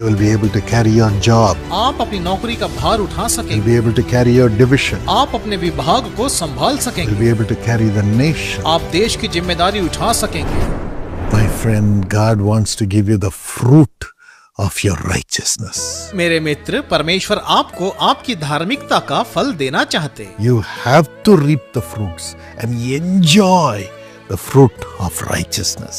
You will be able to carry your job. आप अपनी नौकरी का भार उठा You will सकेंगे, be able to carry your division. आप अपने विभाग को संभाल You will सकेंगे, be able to carry the nation. आप देश की जिम्मेदारी उठा सकेंगे। My friend, God wants to give you the fruit of your righteousness. मेरे मित्र, परमेश्वर आपको आपकी धार्मिकता का फल देना चाहते हैं। You have to reap the fruits and enjoy the fruit of righteousness.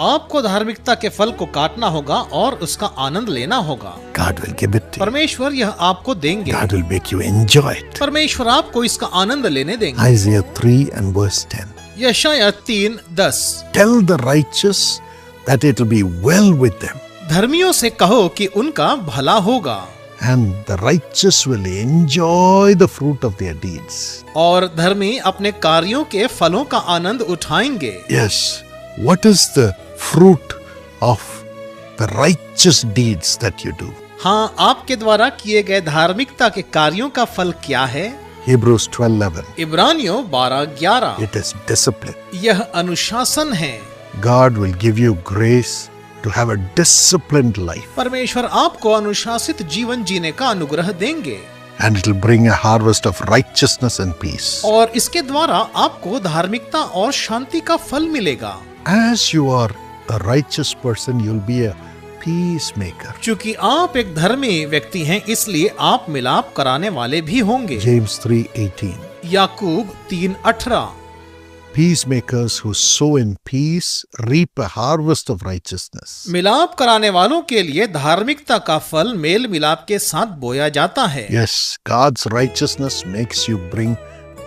आपको धार्मिकता के फल को काटना होगा और उसका आनंद लेना होगा। God will give it to you. परमेश्वर यह आपको देंगे, God will make you enjoy it. परमेश्वर आपको इसका आनंद लेने देंगे। Isaiah 3 and verse 10. यशायाह 3:10। Tell the righteous that it will be well with them, धर्मियों से कहो कि उनका भला होगा and the righteous will enjoy the fruit of their deeds. और धर्मी अपने कार्यों के फलों का आनंद उठाएंगे। Yes, what is the fruit of the righteous deeds that you do? हाँ, आपके द्वारा किए गए धार्मिकता के कार्यों का फल क्या है? Hebrews 12:11. इब्रानियों 12:11। It is discipline. यह अनुशासन है। God will give you grace to have a disciplined life, परमेश्वर आपको अनुशासित जीवन जीने का अनुग्रह देंगे and it will bring a harvest of righteousness and peace. और इसके द्वारा आपको धार्मिकता और शांति का फल मिलेगा। As you are a righteous person, you'll be a peacemaker. क्योंकि आप एक धर्मी व्यक्ति हैं, इसलिए आप मिलाप कराने वाले भी होंगे। James 3:18. Yakub 3:18। Peacemakers who sow in peace reap a harvest of righteousness. मिलाप कराने वालों के लिए धार्मिकता का फल मेल मिलाप के साथ बोया जाता है। Yes, God's righteousness makes you bring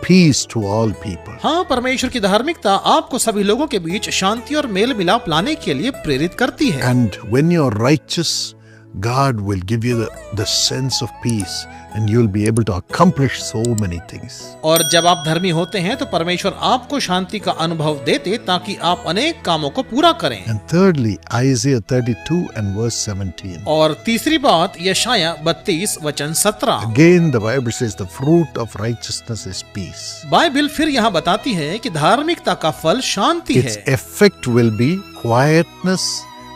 peace to all people. हाँ, परमेश्वर की धार्मिकता आपको सभी लोगों के बीच शांति और मेल मिलाप लाने के लिए प्रेरित करती है। And when you're righteous, God will give you the sense of peace, and you'll be able to accomplish so many things. और जब आप धर्मी होते हैं तो परमेश्वर आपको शांति का अनुभव देते ताकि आप अनेक कामों को पूरा करें। And thirdly, Isaiah 32 and verse 17. और तीसरी बात, यशायाह 32:17। Again, the Bible says the fruit of righteousness is peace. Bible फिर यहाँ बताती है कि धार्मिकता का फल शांति Its है effect will be quietness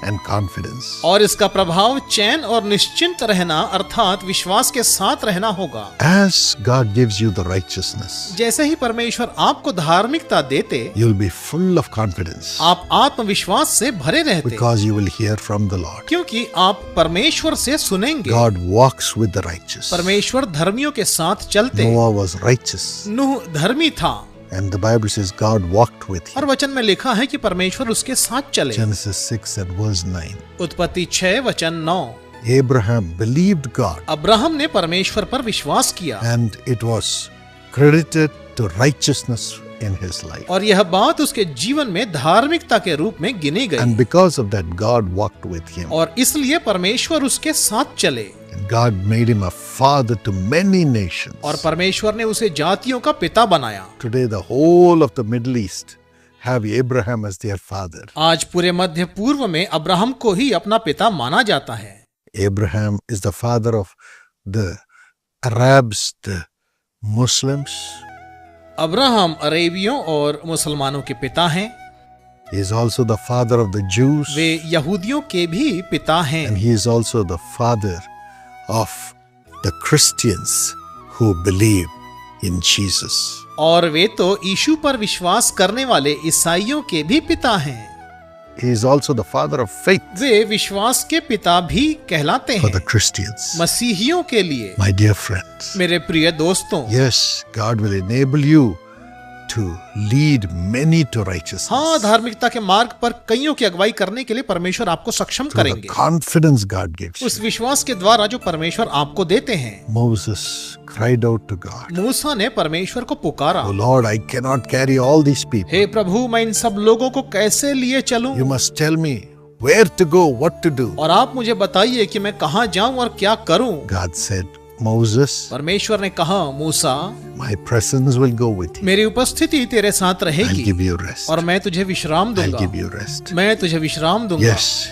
and confidence. और इसका प्रभाव चैन और निश्चिंत रहना अर्थात विश्वास के साथ रहना होगा। As God gives you the righteousness, जैसे ही परमेश्वर आपको धार्मिकता देते, you'll be full of confidence आप आत्मविश्वास से भरे रहते, because you will hear from the Lord. क्योंकि आप परमेश्वर से सुनेंगे। God walks with the righteous. परमेश्वर धर्मियों के साथ चलते। Noah was righteous, नूह धर्मी था and the Bible says God walked with और him. वचन में लिखा है कि परमेश्वर उसके साथ चले। Genesis 6 and verse 9. उत्पत्ति 6:9। Abraham believed God, अब्राहम ने परमेश्वर पर विश्वास किया and it was credited to righteousness in his life. और यह बात उसके जीवन में धार्मिकता के रूप में गिनी गई And because of that, God walked with him. और इसलिए परमेश्वर उसके साथ चले And God made him a father to many nations. और परमेश्वर ने उसे जातियों का पिता बनाया। Today, the whole of the Middle East have Abraham as their father. आज पूरे मध्य पूर्व में अब्राहम को ही अपना पिता माना जाता है। Abraham is the father of the Arabs, the Muslims. Abraham अरेबियों और मुसलमानों के पिता हैं। He is also the father of the Jews, वे यहूदियों के भी पिता हैं and he is also the father of the Christians who believe in Jesus. और वे तो यीशु पर विश्वास करने वाले ईसाइयों के भी पिता हैं। He is also the father of faith वे विश्वास के पिता भी कहलाते for the हैं Christians. मसीहियों के लिए। My dear friends, मेरे प्रिय दोस्तों, yes, God will enable you to lead many to righteousness. हाँ, धार्मिकता के मार्ग पर कईयों की अगुवाई करने के लिए परमेश्वर आपको सक्षम Through the करेंगे confidence God gives you. उस विश्वास के द्वारा जो परमेश्वर आपको देते हैं। Moses cried out to God, मूसा ने परमेश्वर को पुकारा, "Oh Lord, I cannot carry all these people. हे प्रभु, मैं इन सब लोगों को कैसे लिए चलूं? You must tell me where to go, what to do." और आप मुझे बताइए कि मैं कहाँ जाऊं और क्या करूं। God said, "Moses, परमेश्वर ने कहा, मूसा, my presence will go with you. मेरी उपस्थिति तेरे साथ I'll रहेगी give you rest. और मैं तुझे विश्राम I'll दूंगा। give you rest." मैं तुझे विश्राम दूंगा। Yes,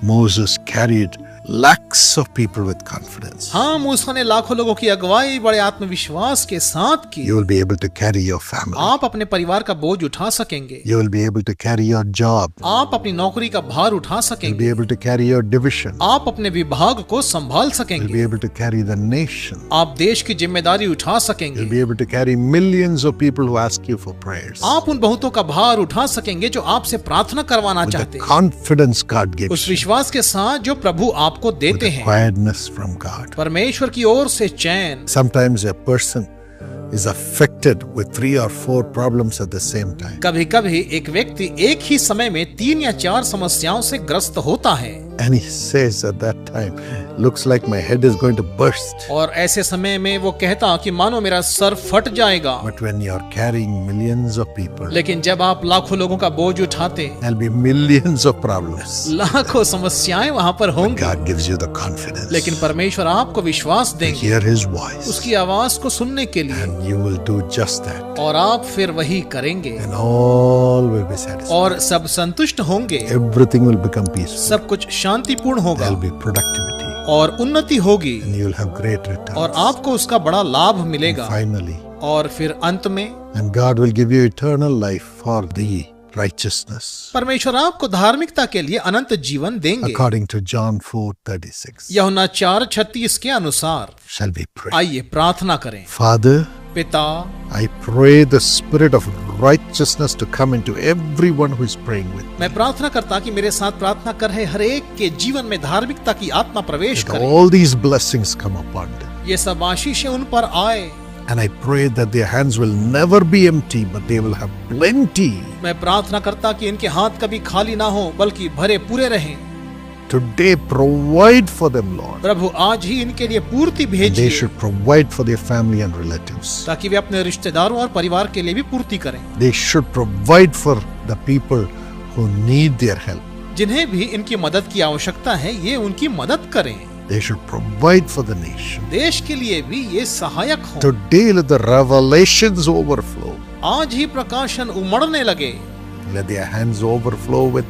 Moses carried lakhs of people with confidence. हाँ, मूसा ने लाखों लोगों की अगुवाई बड़े आत्मविश्वास के साथ की। You will be able to carry your family. आप अपने परिवार का बोझ उठा सकेंगे। You will be able to carry your job. आप अपनी नौकरी का भार उठा You'll be सकेंगे। able to carry your division. आप अपने विभाग को संभाल You'll be सकेंगे। able to carry the nation. आप देश की जिम्मेदारी उठा You'll सकेंगे। be able to carry millions of people who ask you for prayers. आप उन बहुतों का भार उठा सकेंगे जो आपसे प्रार्थना करवाना With चाहते the हैं, confidence God gives उस you. विश्वास के साथ जो प्रभु आपको With देते the हैं। quietness from God. परमेश्वर की ओर से चैन। Sometimes a person is affected with 3 or 4 problems at the same time. कभी कभी एक व्यक्ति एक ही समय में 3 या 4 समस्याओं से ग्रस्त होता है And he says at that time, looks like my head is going to burst. और ऐसे समय में वो कहता कि मानो मेरा सर फट जाएगा। But when you're carrying millions of people, लेकिन जब आप लाखों लोगों का बोझ उठाते, there'll be millions of problems. लाखों समस्याएं वहां पर होंगी, God gives you the confidence लेकिन परमेश्वर आपको विश्वास to देंगे hear His voice. उसकी आवाज को सुनने के लिए, And you will do just that. और आप फिर वही करेंगे And all will be satisfied. और सब संतुष्ट होंगे। Everything will become peaceful. सब कुछ शांतिपूर्ण होगा There'll be productivity. और उन्नति होगी And you'll have great returns. और आपको उसका बड़ा लाभ मिलेगा। Finally, और फिर अंत में and God will give you eternal life for the righteousness. परमेश्वर आपको धार्मिकता के लिए अनंत जीवन देंगे। According to John 4:36. यूहन्ना 4:36 के अनुसार। Shall we pray? आइए प्रार्थना करें। Father, पिता, I pray the spirit of righteousness to come into everyone who is praying with me. मैं प्रार्थना करता कि मेरे साथ प्रार्थना कर रहे हर एक के जीवन में धार्मिकता की आत्मा प्रवेश That करे। all these blessings come upon them. ये सब आशीषें उन पर आए। And I pray that their hands will never be empty, but they will have plenty. मैं प्रार्थना करता कि इनके हाथ कभी खाली ना हो बल्कि भरे पूरे रहें। Today, provide for them, Lord. प्रभु आज ही इनके लिए पूर्ति And they भेजिए should provide for their family and relatives. ताकि वे अपने रिश्तेदारों और परिवार के लिए भी पूर्ति करें। They should provide for the people who need their help. जिन्हें भी इनकी मदद की आवश्यकता है, ये उनकी मदद करें। They should provide for the nation. देश के लिए भी ये सहायक हो। Today, let the revelations overflow. आज ही प्रकाशन उमड़ने लगे। Let their hands overflow with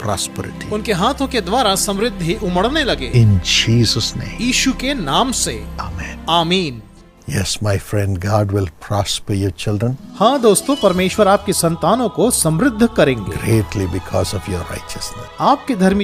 prosperity. उनके हाथों के द्वारा समृद्धि उमड़ने लगे। In Jesus' name. यीशु के नाम से Amen. आमीन। Yes, my friend, God will prosper your children हाँ दोस्तों, परमेश्वर आपकी संतानों को समृद्ध करेंगे greatly because of your righteousness. आपके धर्मी